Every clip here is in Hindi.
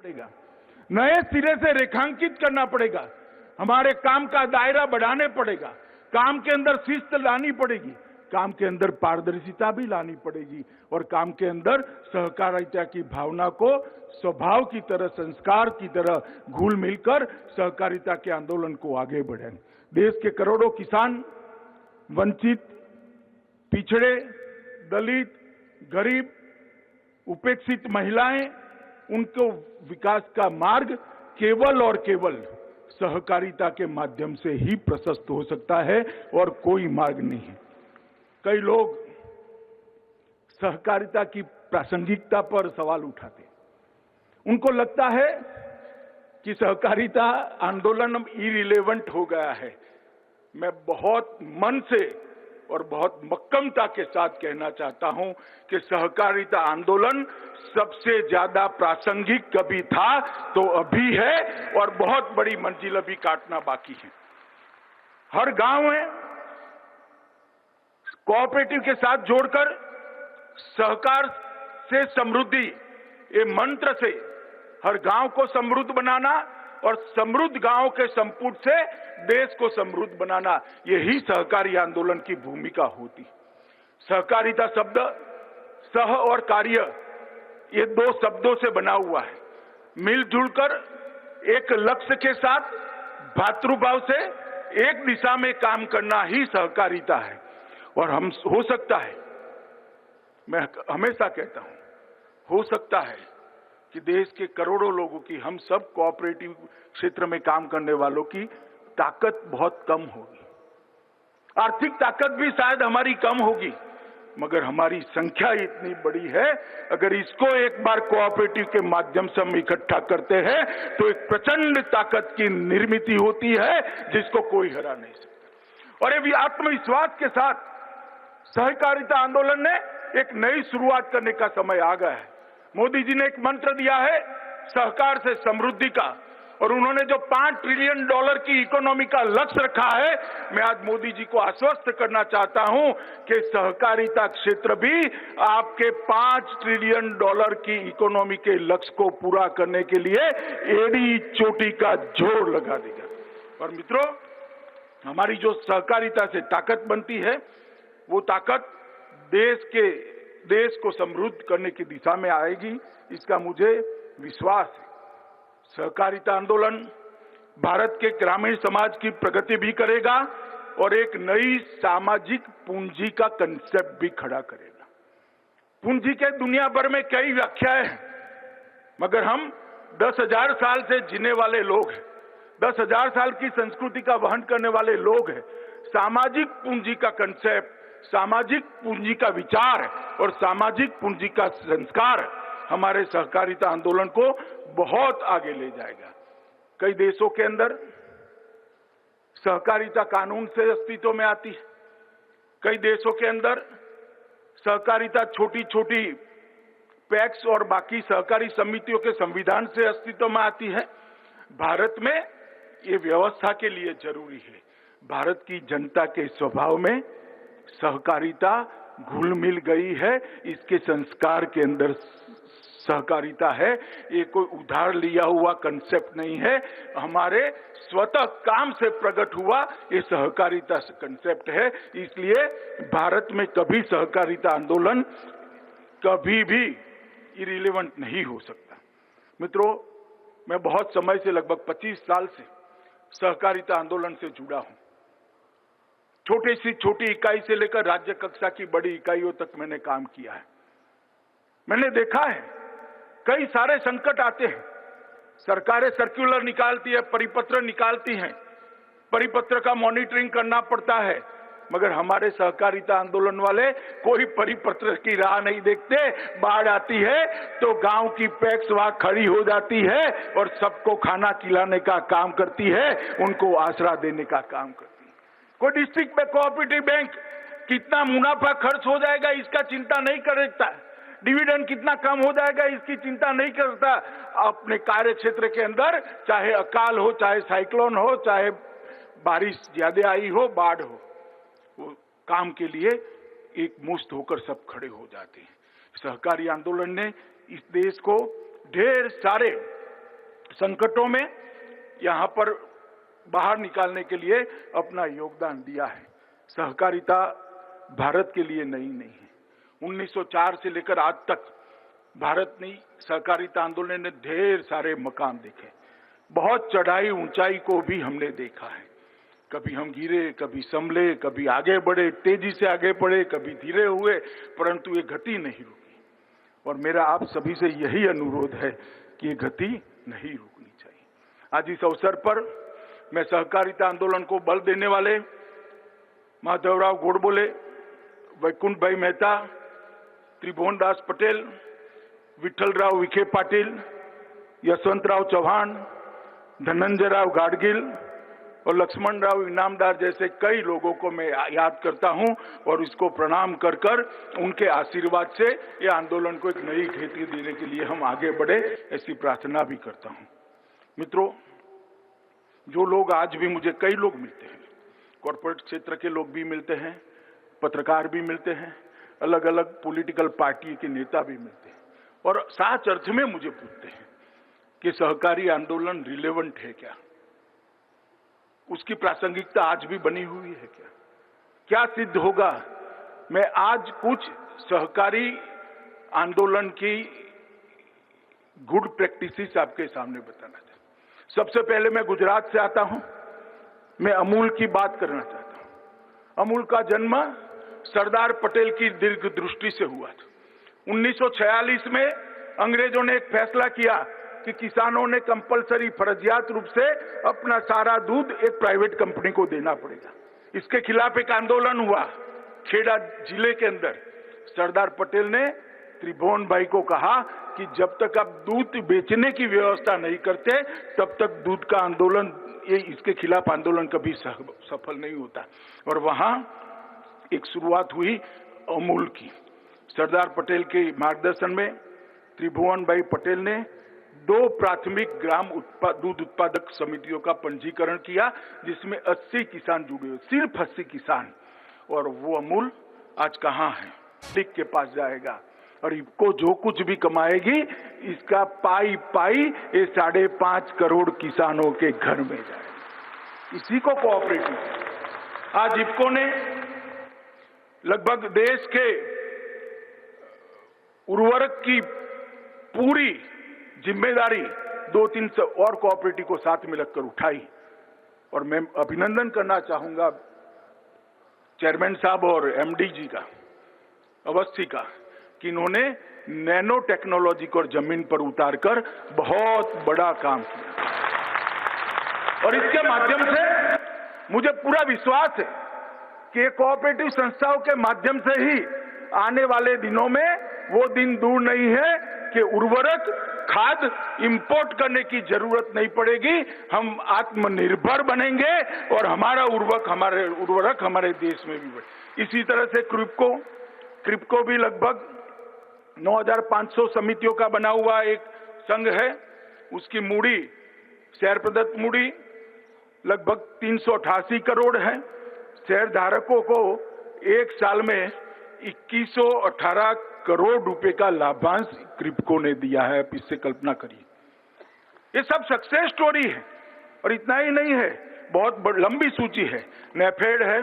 पड़ेगा, नए सिरे से रेखांकित करना पड़ेगा, हमारे काम का दायरा बढ़ाने पड़ेगा, काम के अंदर शिस्त लानी पड़ेगी, काम के अंदर पारदर्शिता भी लानी पड़ेगी और काम के अंदर सहकारिता की भावना को स्वभाव की तरह, संस्कार की तरह घुल मिलकर सहकारिता के आंदोलन को आगे बढ़ाएं। देश के करोड़ों किसान, वंचित, पिछड़े, दलित, गरीब, उपेक्षित महिलाएं, उनको विकास का मार्ग केवल और केवल सहकारिता के माध्यम से ही प्रशस्त हो सकता है और कोई मार्ग नहीं है। कई लोग सहकारिता की प्रासंगिकता पर सवाल उठाते हैं। उनको लगता है कि सहकारिता आंदोलन अब इरिलेवेंट हो गया है। मैं बहुत मन से और बहुत मक्कमता के साथ कहना चाहता हूं कि सहकारिता आंदोलन सबसे ज्यादा प्रासंगिक कभी था तो अभी है और बहुत बड़ी मंजिल अभी काटना बाकी है। हर गांव में कोऑपरेटिव के साथ जोड़कर सहकार से समृद्धि, ये मंत्र से हर गांव को समृद्ध बनाना और समृद्ध गांव के संपुट से देश को समृद्ध बनाना, यही सहकारी आंदोलन की भूमिका होती। सहकारिता शब्द सह और कार्य, ये दो शब्दों से बना हुआ है। मिलजुल कर एक लक्ष्य के साथ भातृभाव से एक दिशा में काम करना ही सहकारिता है। और हम हो सकता है, मैं हमेशा कहता हूं, हो सकता है कि देश के करोड़ों लोगों की, हम सब कोऑपरेटिव क्षेत्र में काम करने वालों की ताकत बहुत कम होगी, आर्थिक ताकत भी शायद हमारी कम होगी, मगर हमारी संख्या इतनी बड़ी है, अगर इसको एक बार कोऑपरेटिव के माध्यम से हम इकट्ठा करते हैं तो एक प्रचंड ताकत की निर्मित होती है जिसको कोई हरा नहीं सकता। और ये भी आत्मविश्वास के साथ सहकारिता आंदोलन ने एक नई शुरुआत करने का समय आ गया है। मोदी जी ने एक मंत्र दिया है सहकार से समृद्धि का, और उन्होंने जो $5 ट्रिलियन की इकोनॉमी का लक्ष्य रखा है, मैं आज मोदी जी को आश्वस्त करना चाहता हूं कि सहकारिता क्षेत्र भी आपके $5 ट्रिलियन की इकोनॉमी के लक्ष्य को पूरा करने के लिए एड़ी चोटी का जोर लगा देगा। और मित्रों, हमारी जो सहकारिता से ताकत बनती है, वो ताकत देश को समृद्ध करने की दिशा में आएगी, इसका मुझे विश्वास है। सहकारिता आंदोलन भारत के ग्रामीण समाज की प्रगति भी करेगा और एक नई सामाजिक पूंजी का कंसेप्ट भी खड़ा करेगा। पूंजी के दुनिया भर में कई व्याख्याएं हैं, मगर हम 10,000 साल से जीने वाले लोग हैं, 10,000 साल की संस्कृति का वहन करने वाले लोग हैं। सामाजिक पूंजी का कंसेप्ट, सामाजिक पूंजी का विचार और सामाजिक पूंजी का संस्कार हमारे सहकारिता आंदोलन को बहुत आगे ले जाएगा। कई देशों के अंदर सहकारिता कानून से अस्तित्व में आती है, कई देशों के अंदर सहकारिता छोटी छोटी पैक्स और बाकी सहकारी समितियों के संविधान से अस्तित्व में आती है। भारत में ये व्यवस्था के लिए जरूरी है। भारत की जनता के स्वभाव में सहकारिता घुल मिल गई है, इसके संस्कार के अंदर सहकारिता है। ये कोई उधार लिया हुआ कंसेप्ट नहीं है, हमारे स्वतः काम से प्रकट हुआ ये सहकारिता कंसेप्ट है। इसलिए भारत में कभी सहकारिता आंदोलन कभी भी इरिलेवेंट नहीं हो सकता। मित्रों, मैं बहुत समय से, लगभग 25 साल से सहकारिता आंदोलन से जुड़ा हूं। छोटी सी छोटी इकाई से लेकर राज्य कक्षा की बड़ी इकाइयों तक मैंने काम किया है। मैंने देखा है कई सारे संकट आते हैं, सरकारें सर्कुलर निकालती है, परिपत्र निकालती हैं, परिपत्र का मॉनिटरिंग करना पड़ता है, मगर हमारे सहकारिता आंदोलन वाले कोई परिपत्र की राह नहीं देखते। बाढ़ आती है तो गांव की पैक्स वहां खड़ी हो जाती है और सबको खाना खिलाने का काम करती है, उनको आसरा देने का काम करती है। कोई डिस्ट्रिक्ट में कोऑपरेटिव बैंक कितना मुनाफा खर्च हो जाएगा इसका चिंता नहीं करता, डिविडेंड कितना कम हो जाएगा इसकी चिंता नहीं करता। अपने कार्य क्षेत्र के अंदर चाहे अकाल हो, चाहे साइक्लोन हो, चाहे बारिश ज्यादा आई हो, बाढ़ हो, वो काम के लिए एक मुश्त होकर सब खड़े हो जाते हैं। सहकारी आंदोलन ने इस देश को ढेर सारे संकटों में यहाँ पर बाहर निकालने के लिए अपना योगदान दिया है। सहकारिता भारत के लिए नई नहीं है। 1904 से लेकर आज तक भारत ने सहकारिता आंदोलन ने ढेर सारे मकाम देखे, बहुत चढ़ाई ऊंचाई को भी हमने देखा है। कभी हम गिरे, कभी संभले, कभी आगे बढ़े, तेजी से आगे बढ़े, कभी धीरे हुए, परंतु ये गति नहीं रुकी। और मेरा आप सभी से यही अनुरोध है कि ये गति नहीं रुकनी चाहिए। आज इस अवसर पर मैं सहकारिता आंदोलन को बल देने वाले माधवराव गोडबोले, वैकुंठ भाई मेहता, त्रिभुवन दास पटेल, विठ्ठलराव विखे पाटिल, यशवंतराव चौहान, धनंजयराव गाडगिल और लक्ष्मणराव इनामदार जैसे कई लोगों को मैं याद करता हूं और इसको प्रणाम कर कर उनके आशीर्वाद से ये आंदोलन को एक नई गति देने के लिए हम आगे बढ़े, ऐसी प्रार्थना भी करता हूं। मित्रों, जो लोग आज भी मुझे कई लोग मिलते हैं, कॉर्पोरेट क्षेत्र के लोग भी मिलते हैं, पत्रकार भी मिलते हैं, अलग अलग पॉलिटिकल पार्टी के नेता भी मिलते हैं और साच अर्थ में मुझे पूछते हैं कि सहकारी आंदोलन रिलेवेंट है क्या, उसकी प्रासंगिकता आज भी बनी हुई है क्या, क्या सिद्ध होगा। मैं आज कुछ सहकारी आंदोलन की गुड प्रैक्टिसेस आपके सामने बताना चाहता हूं। सबसे पहले मैं गुजरात से आता हूं, मैं अमूल की बात करना चाहता हूं। अमूल का जन्म सरदार पटेल की दीर्घ दृष्टि से हुआ था। 1946 में अंग्रेजों ने एक फैसला किया कि किसानों ने कंपलसरी फर्जियात रूप से अपना सारा दूध एक प्राइवेट कंपनी को देना पड़ेगा। इसके खिलाफ एक आंदोलन हुआ खेड़ा जिले के अंदर। सरदार पटेल ने त्रिभुवन भाई को कहा कि जब तक आप दूध बेचने की व्यवस्था नहीं करते तब तक दूध का आंदोलन, ये इसके खिलाफ आंदोलन कभी सफल नहीं होता। और वहां एक शुरुआत हुई अमूल की। सरदार पटेल के मार्गदर्शन में त्रिभुवन भाई पटेल ने 2 प्राथमिक ग्राम दूध उत्पादक समितियों का पंजीकरण किया, जिसमें 80 किसान जुड़े हुए, सिर्फ 80 किसान। और वो अमूल आज कहाँ है? लिख के पास जाएगा और इनको जो कुछ भी कमाएगी इसका पाई पाई ये 5.5 करोड़ किसानों के घर में जाएगा। इसी को कोऑपरेटिव। आज इफको ने लगभग देश के उर्वरक की पूरी जिम्मेदारी 2-3 और कोऑपरेटिव को साथ में लगकर उठाई। और मैं अभिनंदन करना चाहूंगा चेयरमैन साहब और एमडी जी का, अवस्थी का, कि इन्होंने नैनो टेक्नोलॉजी को जमीन पर उतारकर बहुत बड़ा काम किया। और इसके माध्यम से मुझे पूरा विश्वास है कि कोऑपरेटिव संस्थाओं के माध्यम से ही आने वाले दिनों में वो दिन दूर नहीं है कि उर्वरक खाद इंपोर्ट करने की जरूरत नहीं पड़ेगी। हम आत्मनिर्भर बनेंगे और हमारा उर्वरक हमारे देश में भी बढ़े। इसी तरह से क्रिप्को भी लगभग 9,500 समितियों का बना हुआ एक संघ है। उसकी मूड़ी, शेयर प्रदत्त मूड़ी लगभग 388 करोड़ है। शेयर धारकों को एक साल में 2118 करोड़ रुपए का लाभांश क्रिप्को ने दिया है। आप इससे कल्पना करिए। ये सब सक्सेस स्टोरी है। और इतना ही नहीं है, बहुत लंबी सूची है। नेफेड है,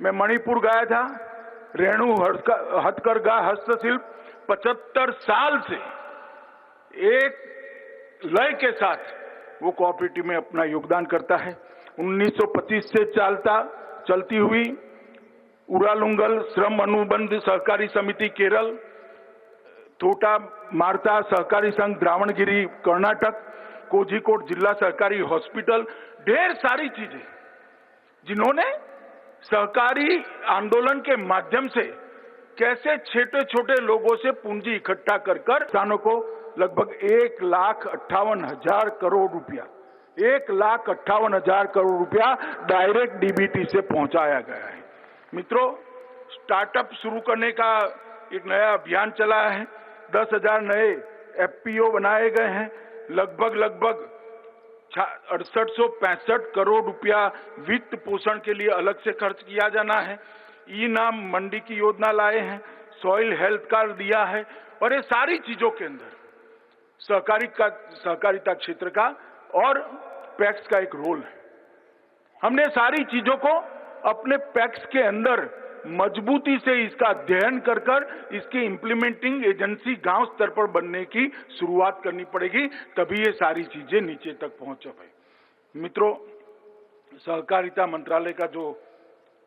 मैं मणिपुर गया था, रेणु हथकरघा हस्तशिल्प 75 साल से एक लय के साथ वो कोऑपरेटिव में अपना योगदान करता है। 1925 से चलती हुई उरालुंगल श्रम अनुबंध सहकारी समिति केरल, थोटा मारता सहकारी संघ द्रावणगिरी कर्नाटक, कोझिकोड जिला सहकारी हॉस्पिटल, ढेर सारी चीजें जिन्होंने सहकारी आंदोलन के माध्यम से कैसे छोटे छोटे लोगों से पूंजी इकट्ठा कर किसानों को लगभग 1,58,000 करोड़ रुपया 1,58,000 करोड़ रुपया डायरेक्ट डीबीटी से पहुंचाया गया है। मित्रों, स्टार्टअप शुरू करने का एक नया अभियान चला है। 10,000 नए एफपीओ बनाए गए हैं। लगभग 6865 करोड़ रुपया वित्त पोषण के लिए अलग से खर्च किया जाना है। ई नाम मंडी की योजना लाए हैं, सॉइल हेल्थ कार्ड दिया है। और ये सारी चीजों के अंदर सहकारिता क्षेत्र का और पैक्स का एक रोल है। हमने सारी चीजों को अपने पैक्स के अंदर मजबूती से इसका अध्ययन कर इसकी इम्प्लीमेंटिंग एजेंसी गांव स्तर पर बनने की शुरुआत करनी पड़ेगी, तभी ये सारी चीजें नीचे तक पहुंच पाए। मित्रों, सहकारिता मंत्रालय का जो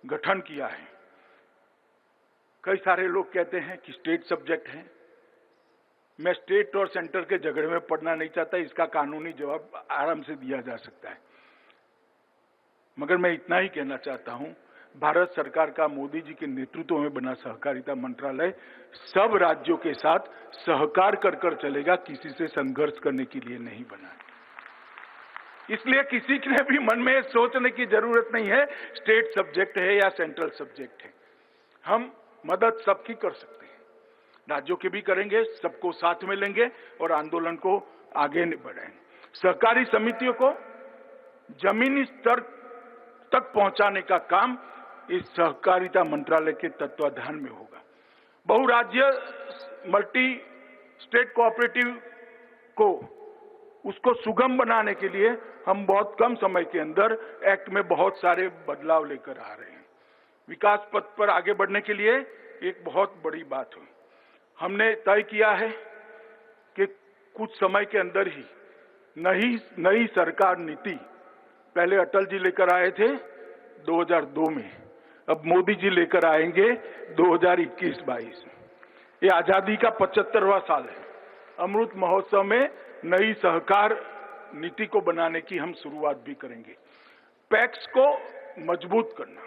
गठन किया है, कई सारे लोग कहते हैं कि स्टेट सब्जेक्ट है। मैं स्टेट और सेंटर के झगड़े में पड़ना नहीं चाहता, इसका कानूनी जवाब आराम से दिया जा सकता है, मगर मैं इतना ही कहना चाहता हूं, भारत सरकार का मोदी जी के नेतृत्व में बना सहकारिता मंत्रालय सब राज्यों के साथ सहकार कर चलेगा, किसी से संघर्ष करने के लिए नहीं बना है। इसलिए किसी के भी मन में सोचने की जरूरत नहीं है स्टेट सब्जेक्ट है या सेंट्रल सब्जेक्ट है। हम मदद सबकी कर सकते हैं, राज्यों के भी करेंगे, सबको साथ में लेंगे और आंदोलन को आगे बढ़ाएंगे। सहकारी समितियों को जमीनी स्तर तक पहुंचाने का काम इस सहकारिता मंत्रालय के तत्वाधान में होगा। बहुराज्य मल्टी स्टेट कोऑपरेटिव को उसको सुगम बनाने के लिए हम बहुत कम समय के अंदर एक्ट में बहुत सारे बदलाव लेकर आ रहे हैं। विकास पथ पर आगे बढ़ने के लिए एक बहुत बड़ी बात हुई, हमने तय किया है कि कुछ समय के अंदर ही नई सरकार नीति, पहले अटल जी लेकर आए थे 2002 में, अब मोदी जी लेकर आएंगे 2021-22। ये आजादी का 75वां साल है। अमृत महोत्सव में नई सहकार नीति को बनाने की हम शुरुआत भी करेंगे। पैक्स को मजबूत करना,